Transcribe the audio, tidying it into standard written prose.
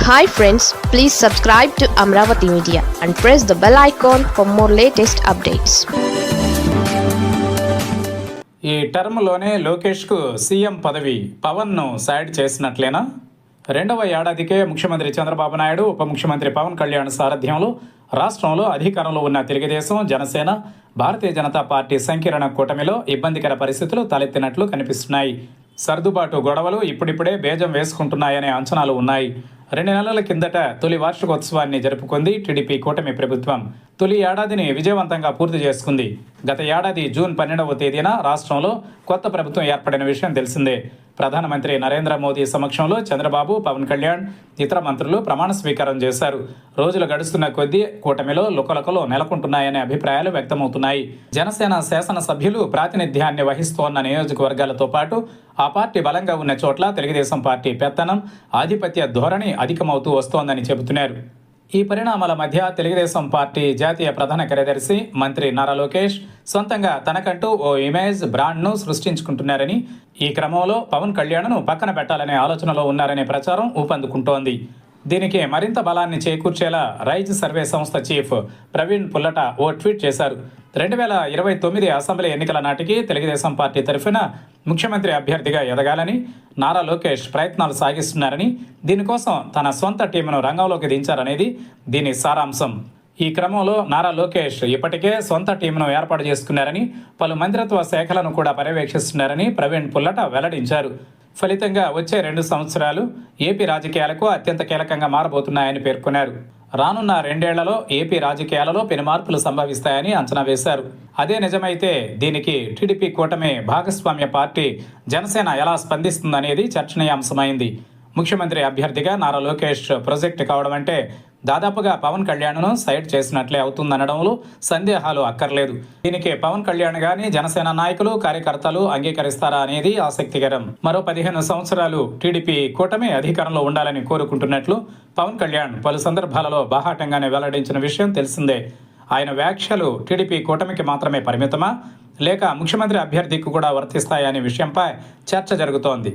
Hi friends, please subscribe to Amravati Media and press the bell icon for more latest updates. ఈ టర్మ్లోనే లోకేష్కు CM పదవి పవన్ను side చేసినట్లేనా? రెండవ ఏడాదికే ముఖ్యమంత్రి చంద్రబాబు నాయుడు, ఉప ముఖ్యమంత్రి పవన్ కళ్యాణ్ సారథ్యంలో రాష్ట్రంలో అధికారంలో ఉన్న తెలుగుదేశం, జనసేన, భారతీయ జనతా పార్టీ సంకీర్ణ కూటమిలో ఇబ్బందికర పరిస్థితులు తలెత్తినట్లు కనిపిస్తున్నాయి. సర్దుబాటు గొడవలు ఇప్పుడిప్పుడే బేజం వేసుకుంటున్నాయనే అంచనాలు ఉన్నాయి. 2 నెలల కిందట తొలి వార్షికోత్సవాన్ని జరుపుకుంది టీడీపీ కూటమి ప్రభుత్వం. తొలి ఏడాదిని విజయవంతంగా పూర్తి చేసుకుంది. గత ఏడాది జూన్ 12వ తేదీన రాష్ట్రంలో కొత్త ప్రభుత్వం ఏర్పడిన విషయం తెలిసిందే. ప్రధానమంత్రి నరేంద్ర మోదీ సమక్షంలో చంద్రబాబు, పవన్ కళ్యాణ్, ఇతర మంత్రులు ప్రమాణ స్వీకారం చేశారు. రోజులు గడుస్తున్న కొద్దీ కూటమిలో లుకలుకలు నెలకొంటున్నాయనే అభిప్రాయాలు వ్యక్తమవుతున్నాయి. జనసేన శాసనసభ్యులు ప్రాతినిధ్యాన్ని వహిస్తోన్న నియోజకవర్గాలతో పాటు ఆ పార్టీ బలంగా ఉన్న చోట్ల తెలుగుదేశం పార్టీ పెత్తనం, ఆధిపత్య ధోరణి అధికమవుతూ వస్తోందని చెబుతున్నారు. ఈ పరిణామాల మధ్య తెలుగుదేశం పార్టీ జాతీయ ప్రధాన కార్యదర్శి మంత్రి నారా లోకేష్ సొంతంగా తనకంటూ ఓ ఇమేజ్ బ్రాండ్ను సృష్టించుకుంటున్నారని, ఈ క్రమంలో పవన్ కళ్యాణ్ను పక్కన పెట్టాలనే ఆలోచనలో ఉన్నారనే ప్రచారం ఊపందుకుంటోంది. దీనికి మరింత బలాన్ని చేకూర్చేలా రైజ్ సర్వే సంస్థ చీఫ్ ప్రవీణ్ పుల్లట ఓ ట్వీట్ చేశారు. 2029 అసెంబ్లీ ఎన్నికల నాటికి తెలుగుదేశం పార్టీ తరఫున ముఖ్యమంత్రి అభ్యర్థిగా ఎదగాలని నారా లోకేష్ ప్రయత్నాలు సాగిస్తున్నారని, దీనికోసం తన సొంత టీంను రంగంలోకి దించారనేది దీని సారాంశం. ఈ క్రమంలో నారా లోకేష్ ఇప్పటికే సొంత టీంను ఏర్పాటు చేసుకున్నారని, పలు మంత్రిత్వ శాఖలను కూడా పర్యవేక్షిస్తున్నారని ప్రవీణ్ పుల్లట వెల్లడించారు. ఫలితంగా వచ్చే 2 సంవత్సరాలు ఏపీ రాజకీయాలకు అత్యంత కీలకంగా మారబోతున్నాయని పేర్కొన్నారు. రానున్న 2 ఏళ్లలో ఏపీ రాజకీయాలలో పెను మార్పులు సంభవిస్తాయని అంచనా వేశారు. అదే నిజమైతే దీనికి టీడీపీ కూటమి భాగస్వామ్య పార్టీ జనసేన ఎలా స్పందిస్తుందనేది చర్చనీయాంశమైంది. ముఖ్యమంత్రి అభ్యర్థిగా నారా లోకేష్ ప్రొజెక్ట్ కావడం అంటే దాదాపుగా పవన్ కళ్యాణ్ను సైడ్ చేసినట్లే అవుతుందనడంలో సందేహాలు అక్కర్లేదు. దీనికి పవన్ కళ్యాణ్ గాని జనసేన నాయకులు, కార్యకర్తలు అంగీకరిస్తారా అనేది ఆసక్తికరం. మరో 15 సంవత్సరాలు టీడీపీ కూటమి అధికారంలో ఉండాలని కోరుకుంటున్నట్లు పవన్ కళ్యాణ్ పలు సందర్భాలలో బాహాటంగానే వెల్లడించిన విషయం తెలిసిందే. ఆయన వ్యాఖ్యలు టీడీపీ కూటమికి మాత్రమే పరిమితమా, లేక ముఖ్యమంత్రి అభ్యర్థికి కూడా వర్తిస్తాయనే విషయంపై చర్చ జరుగుతోంది.